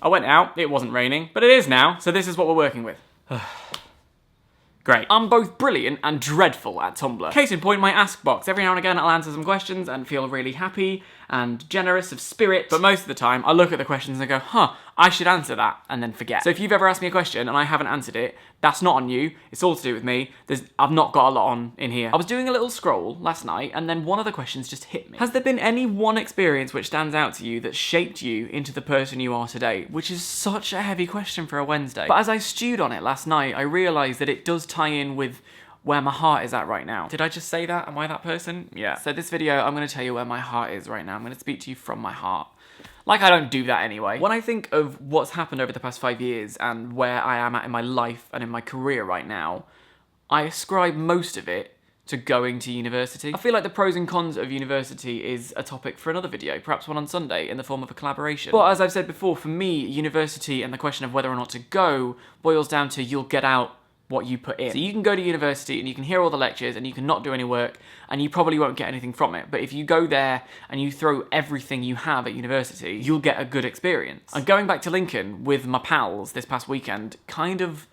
I went out, it wasn't raining, but it is now, so this is what we're working with. Great. I'm both brilliant and dreadful at Tumblr. Case in point, my ask box. Every now and again I'll answer some questions and feel really happy and generous of spirit, but most of the time I look at the questions and go, I should answer that, and then forget. So if you've ever asked me a question and I haven't answered it, that's not on you, it's all to do with me. I've not got a lot on in here. I was doing a little scroll last night and then one of the questions just hit me. Has there been any one experience which stands out to you that shaped you into the person you are today? Which is such a heavy question for a Wednesday. But as I stewed on it last night, I realised that it does tie in with where my heart is at right now. Did I just say that? Am I that person? Yeah. So this video, I'm gonna tell you where my heart is right now. I'm gonna speak to you from my heart. Like I don't do that anyway. When I think of what's happened over the past 5 years and where I am at in my life and in my career right now, I ascribe most of it to going to university. I feel like the pros and cons of university is a topic for another video, perhaps one on Sunday in the form of a collaboration. But as I've said before, for me, university and the question of whether or not to go boils down to you'll get out what you put in. So you can go to university and you can hear all the lectures and you can not do any work and you probably won't get anything from it. But if you go there and you throw everything you have at university, you'll get a good experience. And going back to Lincoln with my pals this past weekend kind of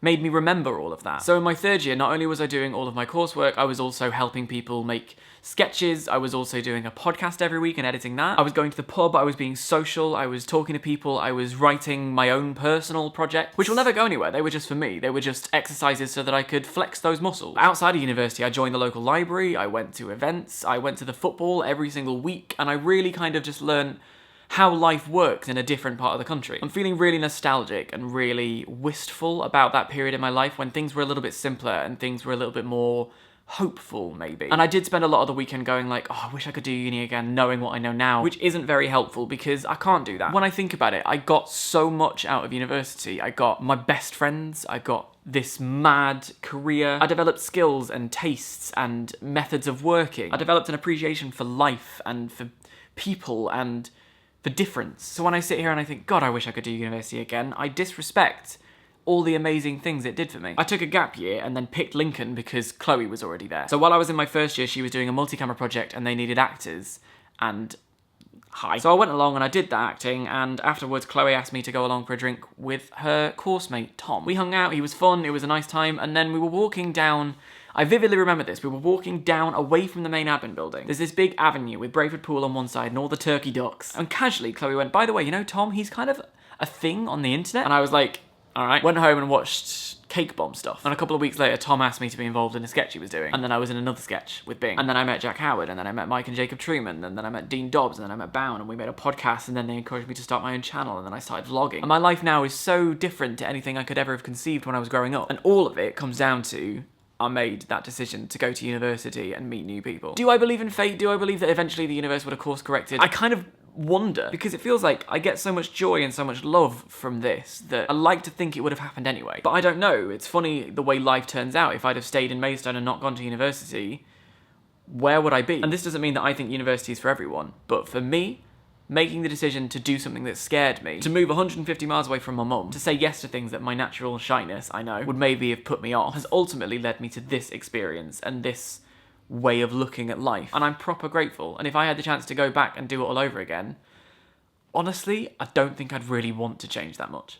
made me remember all of that. So in my third year, not only was I doing all of my coursework, I was also helping people make sketches, I was also doing a podcast every week and editing that. I was going to the pub, I was being social, I was talking to people, I was writing my own personal project, which will never go anywhere. They were just for me. They were just exercises so that I could flex those muscles. Outside of university, I joined the local library, I went to events, I went to the football every single week, and I really kind of just learned how life works in a different part of the country. I'm feeling really nostalgic and really wistful about that period in my life when things were a little bit simpler and things were a little bit more hopeful, maybe. And I did spend a lot of the weekend going like, I wish I could do uni again, knowing what I know now, which isn't very helpful because I can't do that. When I think about it, I got so much out of university. I got my best friends, I got this mad career. I developed skills and tastes and methods of working. I developed an appreciation for life and for people and the difference. So when I sit here and I think, God, I wish I could do university again, I disrespect all the amazing things it did for me. I took a gap year and then picked Lincoln because Chloe was already there. So while I was in my first year, she was doing a multi-camera project and they needed actors and So I went along and I did that acting, and afterwards Chloe asked me to go along for a drink with her course mate, Tom. We hung out, he was fun, it was a nice time, and then we were walking down. I vividly remember this. We were walking down away from the main admin building. There's this big avenue with Brayford Pool on one side and all the turkey ducks. And casually, Chloe went, by the way, you know Tom, he's kind of a thing on the internet. And I was like, all right. Went home and watched Cake Bomb stuff. And a couple of weeks later, Tom asked me to be involved in a sketch he was doing. And then I was in another sketch with Bing. And then I met Jack Howard, and then I met Mike and Jacob Truman, and then I met Dean Dobbs, and then I met Bound, and we made a podcast, and then they encouraged me to start my own channel, and then I started vlogging. And my life now is so different to anything I could ever have conceived when I was growing up. And all of it comes down to I made that decision to go to university and meet new people. Do I believe in fate? Do I believe that eventually the universe would have course corrected? I kind of wonder, because it feels like I get so much joy and so much love from this that I like to think it would have happened anyway. But I don't know. It's funny the way life turns out. If I'd have stayed in Maidstone and not gone to university, where would I be? And this doesn't mean that I think university is for everyone, but for me, making the decision to do something that scared me, to move 150 miles away from my mum, to say yes to things that my natural shyness, I know, would maybe have put me off, has ultimately led me to this experience and this way of looking at life. And I'm proper grateful. And if I had the chance to go back and do it all over again, honestly, I don't think I'd really want to change that much.